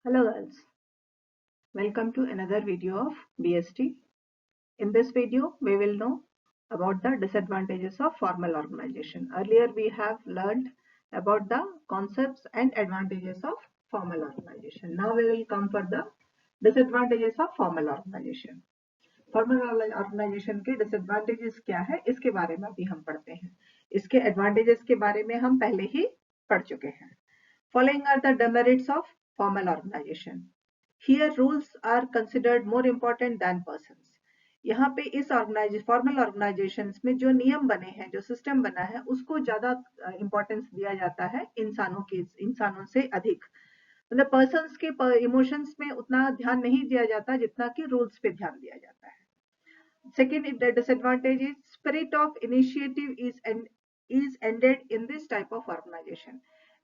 Hello girls, welcome to another video of BST. In this video, we will know about the disadvantages of formal organization. Earlier we have learned about the concepts and advantages of formal organization. Now we will come for the disadvantages of formal organization. Formal organization के डिसएडवांटेजेस क्या है इसके बारे में अभी हम पढ़ते हैं. इसके एडवांटेजेस के बारे में हम पहले ही पढ़ चुके हैं. Following are the demerits of formal organization. Here rules are considered more important than persons. यहाँ पे इस फॉर्मल ऑर्गेनाइजेशंस में जो नियम बने हैं, जो सिस्टम बना है, उसको ज्यादा इंपॉर्टेंस दिया जाता है इंसानों से अधिक. मतलब पर्सन्स के इमोशंस में उतना ध्यान नहीं दिया जाता जितना कि रूल्स पे ध्यान दिया जाता है. Second, the disadvantage is spirit of initiative is ended in this type of organization.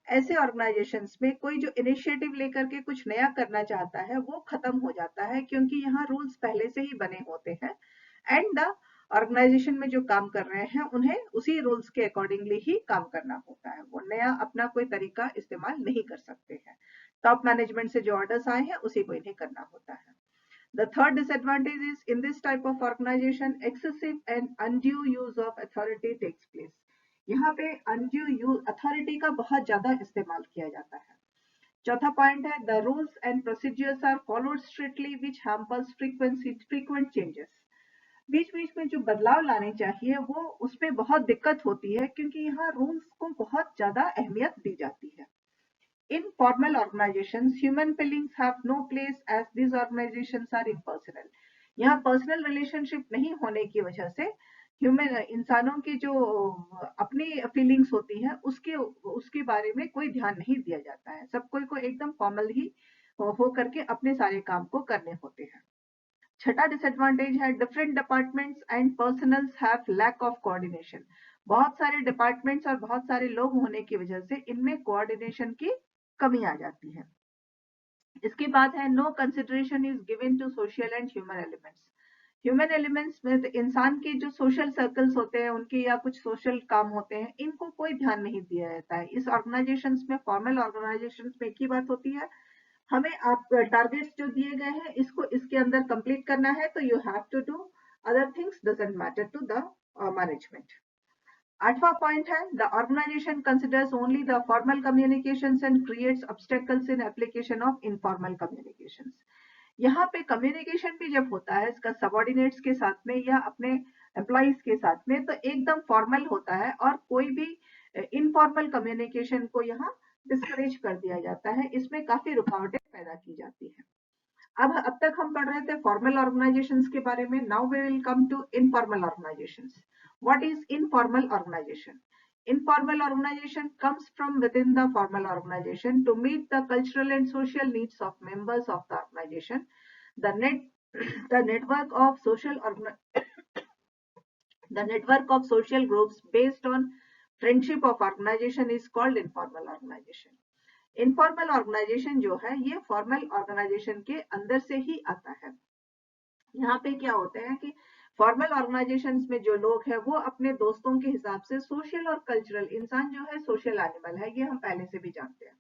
ऐसे ऑर्गेनाइजेशंस में कोई जो इनिशिएटिव लेकर के कुछ नया करना चाहता है वो खत्म हो जाता है क्योंकि यहाँ रूल्स पहले से ही बने होते हैं एंड द ऑर्गेनाइजेशन में जो काम कर रहे हैं उन्हें उसी रूल्स के अकॉर्डिंगली ही काम करना होता है. वो नया अपना कोई तरीका इस्तेमाल नहीं कर सकते हैं. टॉप मैनेजमेंट से जो ऑर्डर्स आए हैं उसी को इन्हें करना होता है. The third disadvantage is in this type of organization, excessive and undue use of authority takes place. यहाँ पे undue use authority का बहुत ज्यादा इस्तेमाल किया जाता है. चौथा पॉइंट है the rules and procedures are followed strictly which hampers frequent changes. बीच बीच में जो बदलाव लाने चाहिए वो उसमें बहुत दिक्कत होती है क्योंकि यहाँ रूल्स को बहुत ज्यादा अहमियत दी जाती है. In formal organizations, human feelings have no place as these organizations are impersonal. यहाँ पर्सनल रिलेशनशिप नहीं होने की वजह से इंसानों की जो अपनी फीलिंग्स होती है उसके बारे में कोई ध्यान नहीं दिया जाता है. सब कोई को एकदम फॉर्मल ही हो करके अपने सारे काम को करने होते हैं. छठा डिसएडवांटेज है different departments and personnels have lack of coordination. बहुत सारे डिपार्टमेंट्स और बहुत सारे लोग होने की वजह से इनमें कोऑर्डिनेशन की कमी आ जाती है. इसके बाद है no consideration is given to social and human elements. Human elements में इंसान के जो सोशल सर्कल्स होते हैं उनके या कुछ सोशल काम होते हैं इनको कोई ध्यान नहीं दिया जाता है. इस ऑर्गेनाइजेशंस में फॉर्मल ऑर्गेनाइजेशंस में एक ही बात होती है, हमें आप टारगेट्स जो दिए गए हैं इसको इसके अंदर कंप्लीट करना है तो you have to do, other things doesn't matter to the management. आठवां पॉइंट है the organization considers only the formal communications and creates obstacles in application of informal communications. यहाँ पे कम्युनिकेशन भी जब होता है इसका सबऑर्डिनेट्स के साथ में या अपने एम्प्लॉइज के साथ में तो एकदम फॉर्मल होता है और कोई भी इनफॉर्मल कम्युनिकेशन को यहाँ डिस्करेज कर दिया जाता है. इसमें काफी रुकावटें पैदा की जाती है. अब तक हम पढ़ रहे थे फॉर्मल ऑर्गेनाइजेशंस के बारे में. Now we will come to informal organizations. What is informal organization? Informal organization comes from within the formal organization to meet the cultural and social needs of members of the organization. The network of social groups based on friendship of organization is called informal organization. Informal organization जो है ये formal organization के अंदर से ही आता है. यहाँ पे क्या होता है कि फॉर्मल ऑर्गेनाइजेशंस में जो लोग हैं वो अपने दोस्तों के हिसाब से सोशल और कल्चरल, इंसान जो है सोशल एनिमल है ये हम पहले से भी जानते हैं,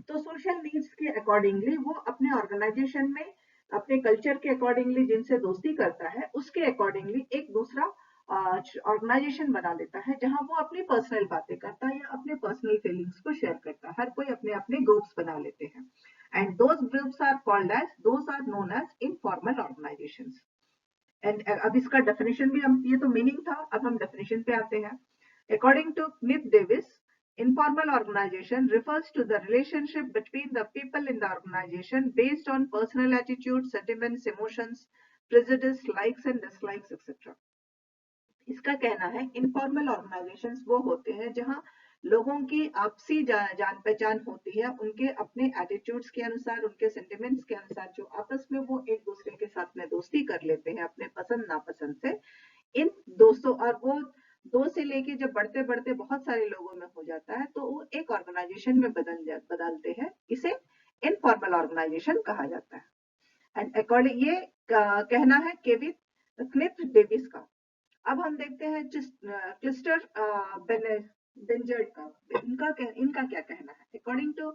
तो सोशल नीड्स के अकॉर्डिंगली वो अपने ऑर्गेनाइजेशन में अपने कल्चर के अकॉर्डिंगली जिनसे दोस्ती करता है उसके अकॉर्डिंगली एक दूसरा ऑर्गेनाइजेशन बना लेता है जहां वो अपनी पर्सनल बातें करता है या अपने पर्सनल फीलिंग्स को शेयर करता है. हर कोई अपने अपने ग्रुप्स बना लेते हैं and those groups are called as, those are known as informal organizations. And अब इसका डेफिनेशन भी हम, ये तो मीनिंग था, अब हम डेफिनेशन पे आते हैं. According to Smith Davis, informal organization refers to the relationship between the people in the organization based on personal attitudes, sentiments, emotions, prejudice, likes and dislikes, etc. इसका कहना है इनफॉर्मल ऑर्गेनाइजेशंस वो होते हैं जहां लोगों की आपसी जान पहचान होती है, उनके अपने एटीट्यूड्स के अनुसार, उनके सेंटिमेंट्स के अनुसार जो आपस में वो एक दूसरे के साथ में दोस्ती कर लेते हैं अपने पसंद नापसंद से. इन दोस्तों और वो दो से लेके जब बढ़ते बढ़ते बहुत सारे लोगों में हो जाता है तो वो एक ऑर्गेनाइजेशन में बदलते हैं. इसे इनफॉर्मल ऑर्गेनाइजेशन कहा जाता है. एंड अकॉर्डिंग ये कहना है केविन स्मिथ डेविस का. अब हम देखते हैं क्लिस्टर बेंजर का. इनका क्या कहना है? अकॉर्डिंग टू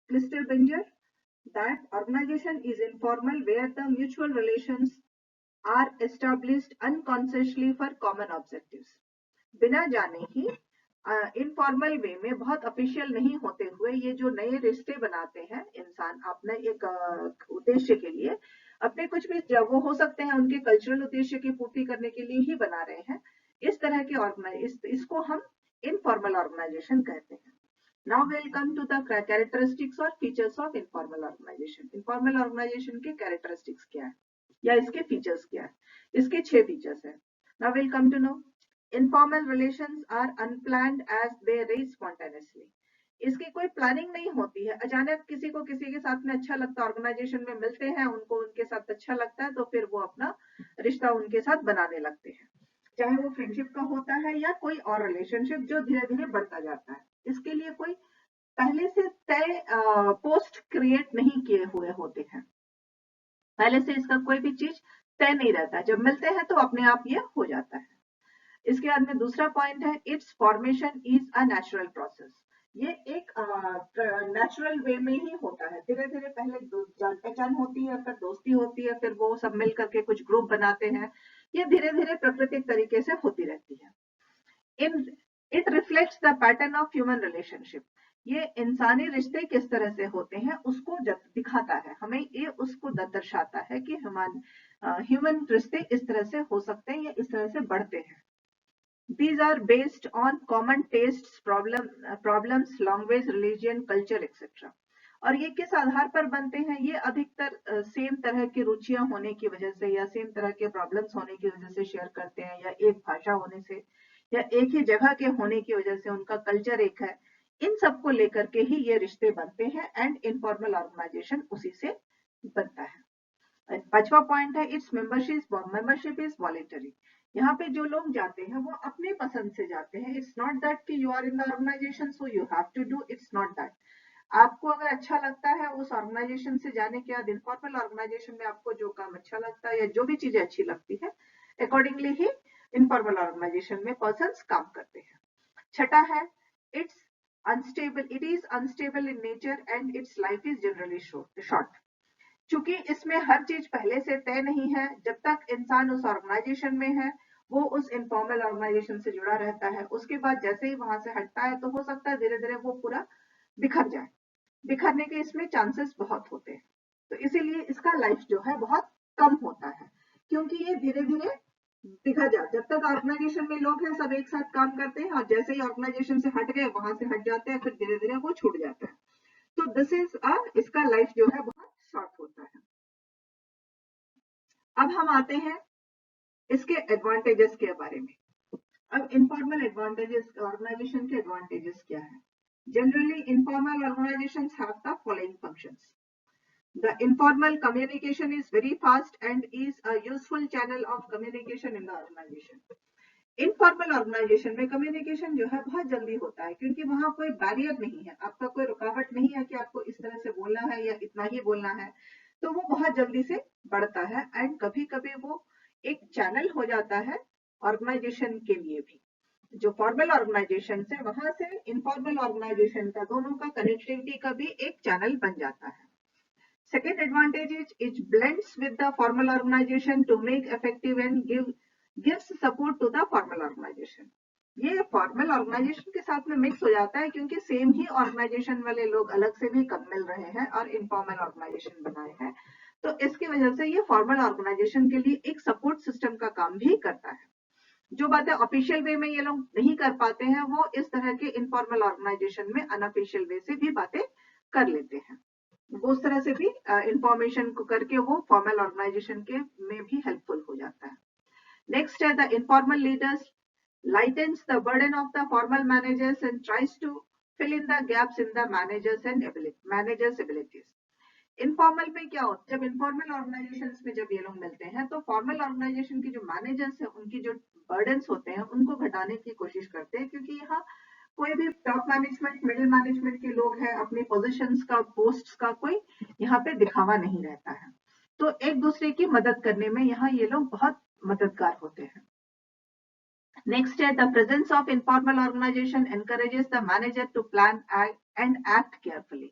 क्लिस्टर बेंजर, that organization is informal where the mutual relations are established unconsciously for common objectives. बिना जाने ही इनफॉर्मल वे में बहुत ऑफिशियल नहीं होते हुए ये जो नए रिश्ते बनाते हैं इंसान अपने एक उद्देश्य के लिए, अपने कुछ भी जब वो हो सकते हैं उनके कल्चरल उद्देश्य की पूर्ति करने के लिए ही बना रहे हैं, इस तरह के इसको हम इनफॉर्मल ऑर्गेनाइजेशन कहते हैं. Now we'll come to the characteristics or features of informal organization. Informal organization के characteristics क्या है या इसके features क्या है? इसके 6 features हैं. Now we'll come to know. Informal relations are unplanned as they arise spontaneously. इसकी कोई प्लानिंग नहीं होती है. अचानक किसी को किसी के साथ में अच्छा लगता है, ऑर्गेनाइजेशन में मिलते हैं, उनको उनके साथ अच्छा लगता है, तो फिर वो अपना रिश्ता उनके साथ बनाने लगते हैं, चाहे वो फ्रेंडशिप का होता है या कोई और रिलेशनशिप जो धीरे धीरे बढ़ता जाता है. इसके लिए कोई पहले से तय पोस्ट क्रिएट नहीं किए हुए होते हैं. पहले से इसका कोई भी चीज तय नहीं रहता, जब मिलते हैं तो अपने आप ये हो जाता है. इसके बाद में दूसरा पॉइंट है, it's formation is a natural process. ये एक नेचुरल वे में ही होता है. धीरे धीरे पहले जान पहचान होती है, फिर दोस्ती होती है, फिर वो सब मिल करके कुछ ग्रुप बनाते हैं. ये धीरे धीरे प्राकृतिक तरीके से होती रहती है. It reflects the pattern of human relationship. ये इंसानी रिश्ते किस तरह से होते हैं उसको दिखाता है, हमें ये उसको दर्शाता है कि ह्यूमन रिश्ते इस तरह से हो सकते हैं या इस तरह से बढ़ते हैं. These are based on common tastes, problems, language, religion, culture, etc. और ये किस आधार पर बनते हैं? ये अधिकतर सेम तरह की रुचियां होने की वजह से या सेम तरह के प्रॉब्लम्स होने की वजह से शेयर करते हैं, या एक भाषा होने से या एक ही जगह के होने की वजह से उनका कल्चर एक है. इन सबको लेकर के ही ये रिश्ते बनते हैं एंड इनफॉर्मल ऑर्गेनाइजेशन उसी से बनता है. 5वां पॉइंट है, इट्स मेंबरशिप इज वॉलेंटरी. यहाँ पे जो लोग जाते हैं वो अपने पसंद से जाते हैं. इट्स नॉट दैट कि you are in the organization so you have to do. It's not that. आपको अगर अच्छा लगता है उस ऑर्गेनाइजेशन से जाने के बाद, इनफॉर्मल ऑर्गेनाइजेशन में आपको जो काम अच्छा लगता है या जो भी चीजें अच्छी लगती है, अकॉर्डिंगली ही इनफॉर्मल ऑर्गेनाइजेशन में पर्सन्स काम करते हैं. छठा है, it's unstable. It is unstable in nature and it's life is generally short. चूंकि इसमें हर चीज पहले से तय नहीं है, जब तक इंसान उस ऑर्गेनाइजेशन में है वो उस इनफॉर्मल ऑर्गेनाइजेशन से जुड़ा रहता है. उसके बाद जैसे ही वहां से हटता है तो हो सकता है धीरे धीरे वो पूरा बिखर जाए. बिखरने के इसमें चांसेस बहुत होते हैं. तो इसीलिए इसका लाइफ जो है बहुत कम होता है, क्योंकि ये धीरे धीरे बिखर जाता है. जब तक ऑर्गेनाइजेशन में लोग हैं सब एक साथ काम करते हैं, और जैसे ही ऑर्गेनाइजेशन से हट गए वहां से हट जाते हैं, फिर धीरे धीरे वो छूट जाता है. तो दिस इज इसका लाइफ जो है बहुत शॉर्ट होता है. अब हम आते हैं इसके एडवांटेजेस के बारे में. अब इनफॉर्मल एडवांटेजेस, ऑर्गेनाइजेशन के एडवांटेजेस क्या है? Generally informal organisations have the following functions. The informal communication is very fast and is a useful channel of communication in the organization. Informal organization में कम्युनिकेशन जो है बहुत जल्दी होता है, क्योंकि वहां कोई बैरियर नहीं है, आपका कोई रुकावट नहीं है कि आपको इस तरह से बोलना है या इतना ही बोलना है. तो वो बहुत जल्दी से बढ़ता है एंड कभी कभी वो एक चैनल हो जाता है ऑर्गेनाइजेशन के लिए भी. जो फॉर्मल ऑर्गेनाइजेशन है वहां से इनफॉर्मल ऑर्गेनाइजेशन का, दोनों का कनेक्टिविटी का भी एक चैनल बन जाता है. Second advantage is it blends with the formal organization to make effective and gives support to the formal organization. ये फॉर्मल ऑर्गेनाइजेशन के साथ में मिक्स हो जाता है, क्योंकि सेम ही ऑर्गेनाइजेशन वाले लोग अलग से भी कम मिल रहे हैं और इनफॉर्मल ऑर्गेनाइजेशन बनाए हैं. तो इसकी वजह से ये फॉर्मल ऑर्गेनाइजेशन के लिए एक सपोर्ट सिस्टम का काम भी करता है. जो बातें ऑफिशियल वे में ये लोग नहीं कर पाते हैं वो इस तरह के इनफॉर्मल ऑर्गेनाइजेशन में अनऑफिशियल वे से भी बातें कर लेते हैं. उस तरह से भी इंफॉर्मेशन को करके वो फॉर्मल ऑर्गेनाइजेशन के में भी हेल्पफुल हो जाता है. नेक्स्ट है, the informal leaders lightens the burden of the formal managers and tries to fill in the gaps in the managers abilities. Informal में क्या होता है, जब इनफॉर्मल ऑर्गेनाइजेशन में जब ये लोग मिलते हैं तो फॉर्मल ऑर्गेनाइजेशन के जो मैनेजर्स हैं उनकी जो बर्डन्स होते हैं उनको घटाने की कोशिश करते हैं, क्योंकि यहाँ कोई भी टॉप मैनेजमेंट, मिडिल मैनेजमेंट के लोग हैं, अपनी पोजीशंस का, पोस्ट्स का कोई यहाँ पे दिखावा नहीं रहता है. तो एक दूसरे की मदद करने में यहाँ ये लोग बहुत मददगार होते हैं. नेक्स्ट है, the presence of informal organization encourages the manager to plan and act carefully.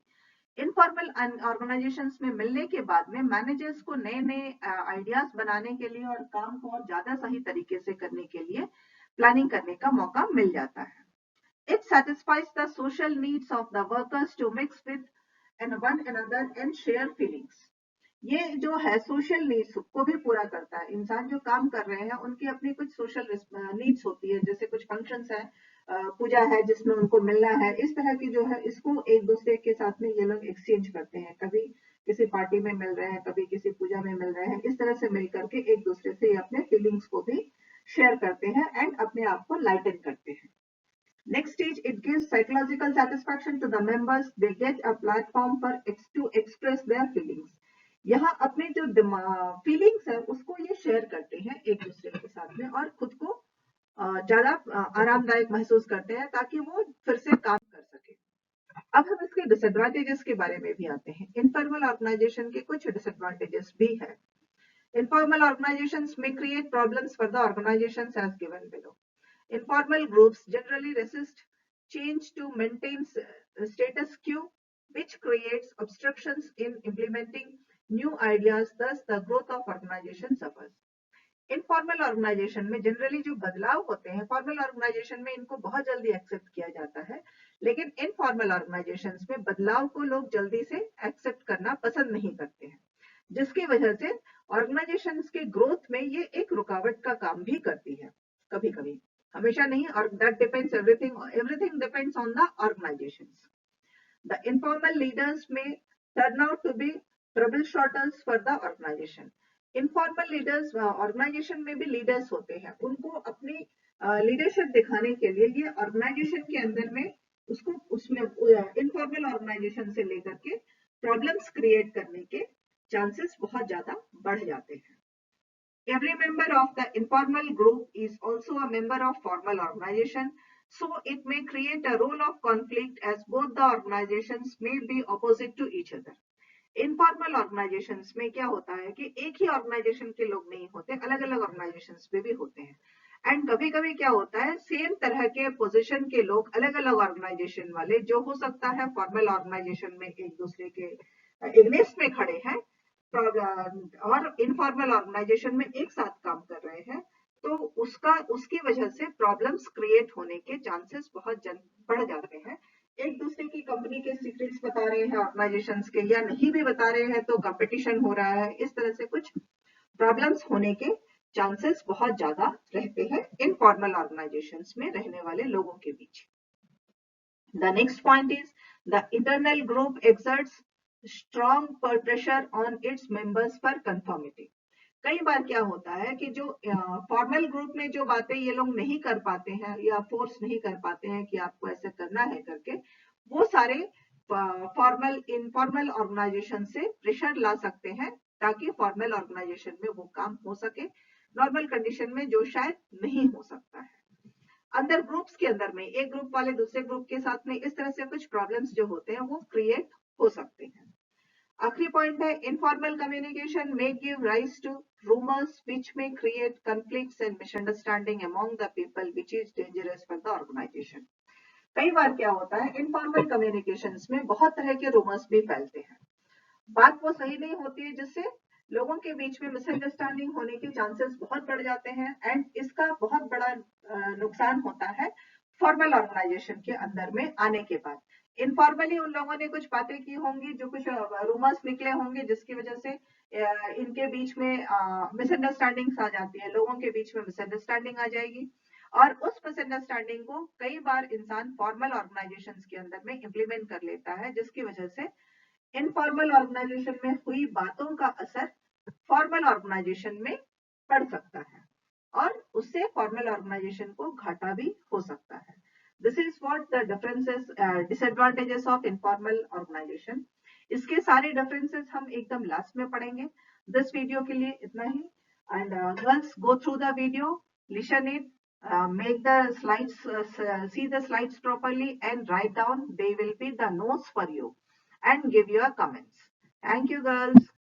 Informal organizations में मिलने के बाद में मैनेजर्स को नए नए आइडियाज बनाने के लिए और काम को और ज्यादा सही तरीके से करने के लिए प्लानिंग करने का मौका मिल जाता है. It satisfies the social needs of the workers to mix with and one another and share feelings. ये जो है सोशल नीड्स को भी पूरा करता है. इंसान जो काम कर रहे हैं उनकी अपनी कुछ सोशल नीड्स होती है, जैसे कुछ फंक्शंस है, पूजा है जिसमें उनको मिलना है, इस तरह की जो है इसको एक दूसरे के साथ में ये लोग एक्सचेंज करते हैं. कभी किसी पार्टी में मिल रहे हैं, कभी किसी पूजा में मिल रहे हैं, इस तरह से मिल करके एक दूसरे से अपने फीलिंग्स को भी शेयर करते हैं एंड अपने आप को लाइटन करते हैं. Next stage, it gives psychological satisfaction to the members. They get a platform for to express their feelings. यहाँ अपने जो फीलिंग्स है उसको ये शेयर करते हैं एक दूसरे के साथ में और खुद को ज्यादा आरामदायक महसूस करते हैं ताकि वो फिर से काम कर सके. अब हम इसके डिसएडवांटेजेस के बारे में भी आते हैं. इनफॉर्मल ऑर्गेनाइजेशन के कुछ डिसएडवांटेजेस भी है. Informal organizations may create problems for the organizations as given below. Informal groups generally resist change to maintain status quo, which creates obstructions in implementing new ideas. Thus, the growth of organization suffers. Informal organization में generally जो बदलाव होते हैं, formal organisation में इनको बहुत जल्दी accept किया जाता है, लेकिन इनफॉर्मल ऑर्गेनाइजेशंस में बदलाव को लोग जल्दी से एक्सेप्ट करना पसंद नहीं करते हैं, जिसकी वजह से ऑर्गेनाइजेशंस के ग्रोथ में ये एक रुकावट का काम भी करती है कभी कभी, हमेशा नहीं. और that depends everything depends on the organisations. The informal leaders may turn out to be trouble shooters for the organisation. Informal leaders organisation में भी लीडर्स होते हैं, उनको अपनी लीडरशिप दिखाने के लिए ये ऑर्गेनाइजेशन के अंदर में उसको उसमें इनफॉर्मल ऑर्गेनाइजेशन से लेकर के प्रॉब्लम्स क्रिएट करने के चांसेस बहुत ज्यादा बढ़ जाते हैं. Every member of the informal group is also a member of formal organization, so it may create a role of conflict as both the organizations may be opposite to each other. Informal organizations में क्या होता है कि एक ही organisation के लोग नहीं होते, अलग अलग ऑर्गेनाइजेशंस में भी होते हैं. एंड कभी कभी क्या होता है, सेम तरह के पोजीशन के लोग अलग अलग ऑर्गेनाइजेशन वाले, जो हो सकता है फॉर्मल ऑर्गेनाइजेशन में एक दूसरे के एग्नेस्ट में खड़े हैं और इनफॉर्मल ऑर्गेनाइजेशन में एक साथ काम कर रहे हैं, तो उसकी वजह से प्रॉब्लम्स क्रिएट होने के चांसेस बहुत बढ़ जाते हैं. एक दूसरे की कंपनी के सीक्रेट्स बता रहे हैं ऑर्गेनाइजेशंस के, या नहीं भी बता रहे हैं तो कंपटीशन हो रहा है, इस तरह से कुछ प्रॉब्लम्स होने के चांसेस बहुत ज्यादा रहते हैं इनफॉर्मल ऑर्गेनाइजेशंस में रहने वाले लोगों के बीच. The next point is the internal group exerts strong pressure on its members for conformity. कई बार क्या होता है कि जो फॉर्मल ग्रुप में जो बातें ये लोग नहीं कर पाते हैं या फोर्स नहीं कर पाते हैं कि आपको ऐसा करना है करके, वो सारे फॉर्मल इनफॉर्मल ऑर्गेनाइजेशन से प्रेशर ला सकते हैं ताकि फॉर्मल ऑर्गेनाइजेशन में वो काम हो सके, नॉर्मल कंडीशन में जो शायद नहीं हो सकता है. अंदर ग्रुप्स के अंदर में एक ग्रुप वाले दूसरे ग्रुप के साथ में इस तरह से कुछ प्रॉब्लम्स जो होते हैं वो क्रिएट हो सकते हैं. आखिरी पॉइंट है informal communication may give rise to rumours which may create conflicts and misunderstanding among the people which is dangerous for the organization. कई बार क्या होता है, इनफॉर्मल कम्युनिकेशंस में बहुत तरह के रूमर्स भी फैलते हैं, बात वो सही नहीं होती है, जिससे लोगों के बीच में मिसअंडरस्टैंडिंग होने के चांसेस बहुत बढ़ जाते हैं एंड इसका बहुत बड़ा नुकसान होता है फॉर्मल ऑर्गेनाइजेशन के अंदर में आने के बाद. इनफॉर्मली उन लोगों ने कुछ बातें की होंगी, जो कुछ रूमर्स निकले होंगे, जिसकी वजह से इनके बीच में मिसअंडरस्टैंडिंग्स आ जाती है, लोगों के बीच में मिसअंडरस्टैंडिंग आ जाएगी और उस मिसअंडरस्टैंडिंग को कई बार इंसान फॉर्मल ऑर्गेनाइजेशंस के अंदर में इंप्लीमेंट कर लेता है, जिसकी वजह से इनफॉर्मल ऑर्गेनाइजेशन में हुई बातों का असर फॉर्मल ऑर्गेनाइजेशन में पड़ सकता है और उससे फॉर्मल ऑर्गेनाइजेशन को घाटा भी हो सकता है. This is what the differences disadvantages of informal organization. इसके सारे डिफरेंसेस हम एकदम लास्ट में पढ़ेंगे. दिस वीडियो के लिए इतना ही. And girls, go through the video, listen it, make the slides, see the slides properly and write down. They will be the notes for you and give your comments. Thank you, girls.